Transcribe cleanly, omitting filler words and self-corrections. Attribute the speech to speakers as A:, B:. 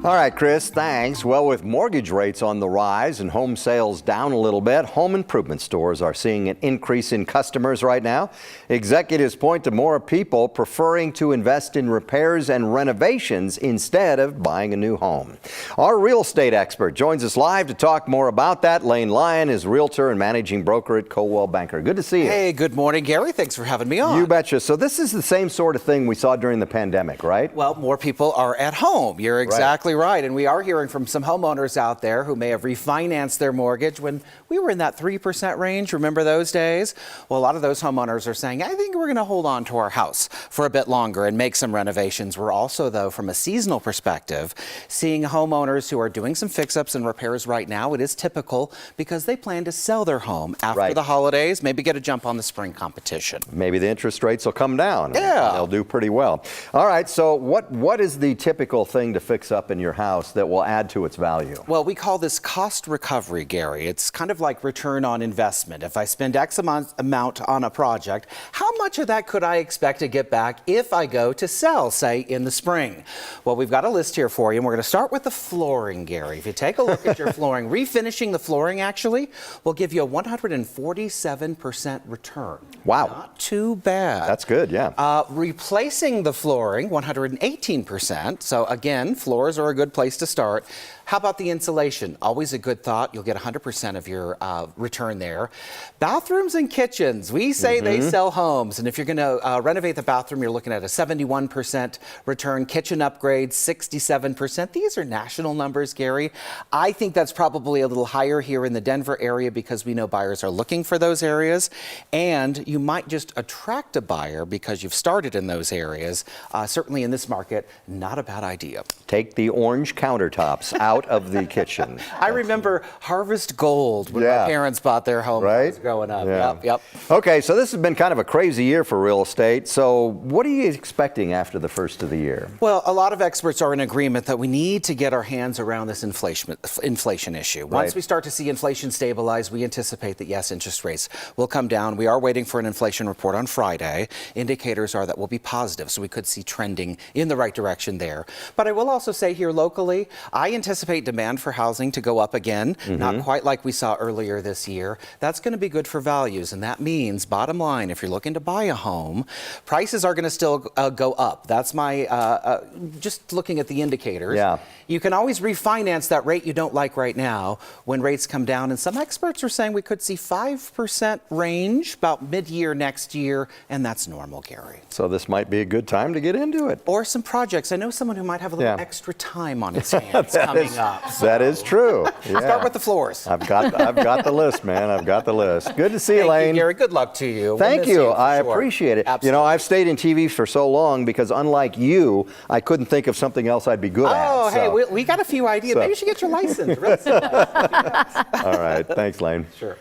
A: All right, Chris, thanks. Well, with mortgage rates on the rise and home sales down a little bit, home improvement stores are seeing an increase in customers right now. Executives point to more people preferring to invest in repairs and renovations instead of buying a new home. Our real estate expert joins us live to talk more about that. Lane Lyon is realtor and managing broker at Coldwell Banker. Good to see you.
B: Hey, good morning, Gary. Thanks for having me on.
A: You betcha. So this is the same sort of thing we saw during the pandemic, right?
B: Well, more people are at home. You're exactly right. And we are hearing from some homeowners out there who may have refinanced their mortgage when we were in that 3% range. Remember those days? Well, a lot of those homeowners are saying, I think we're going to hold on to our house for a bit longer and make some renovations. We're also, though, from a seasonal perspective, seeing homeowners who are doing some fix-ups and repairs right now. It is typical because they plan to sell their home after the holidays, maybe get a jump on the spring competition.
A: Maybe the interest rates will come down.
B: Yeah.
A: They'll do pretty well. All right, so what is the typical thing to fix up in your house that will add to its value?
B: Well, we call this cost recovery, Gary. It's kind of like return on investment. If I spend X amount on a project, how much of that could I expect to get back if I go to sell, say, in the spring? Well, we've got a list here for you, and we're going to start with the flooring, Gary. If you take a look at your flooring, refinishing the flooring actually will give you a 147% return.
A: Wow.
B: Not too bad.
A: That's good, yeah.
B: Replacing the flooring, 118%. So again, floors are a good place to start. How about the insulation? Always a good thought. You'll get 100% of your return there. Bathrooms and kitchens. We say they sell homes. And if you're going to renovate the bathroom, you're looking at a 71% return. Kitchen upgrades, 67%. These are national numbers, Gary. I think that's probably a little higher here in the Denver area because we know buyers are looking for those areas. And you might just attract a buyer because you've started in those areas. Certainly in this market, not a bad idea.
A: Take the orange countertops out of the kitchen.
B: I remember Harvest Gold when my parents bought their home when I was growing up.
A: Yeah.
B: Yep.
A: Okay, so this has been kind of a crazy year for real estate. So what are you expecting after the first of the year?
B: Well, a lot of experts are in agreement that we need to get our hands around this inflation issue. Once we start to see inflation stabilize, we anticipate that, yes, interest rates will come down. We are waiting for an inflation report on Friday. Indicators are that will be positive, so we could see trending in the right direction there. But I will also say here locally, I anticipate demand for housing to go up again, not quite like we saw earlier this year. That's going to be good for values, and that means, bottom line, if you're looking to buy a home, prices are going to still go up. That's my, just looking at the indicators.
A: Yeah.
B: You can always refinance that rate you don't like right now when rates come down, and some experts are saying we could see 5% range about mid-year next year, and that's normal, Gary.
A: So this might be a good time to get into it.
B: Or some projects. I know someone who might have a little extra time on his hands coming up. So.
A: That is true. Yeah.
B: Start with the floors.
A: I've got the list, man. I've got the list. Good to see you, Lane.
B: Thank you, Gary. Good luck to you.
A: Thank you. I appreciate it.
B: Absolutely.
A: You know, I've stayed in TV for so long because unlike you, I couldn't think of something else I'd be good at.
B: Oh, hey, we got a few ideas. Maybe you should get your license. Really.
A: All right. Thanks, Lane.
B: Sure.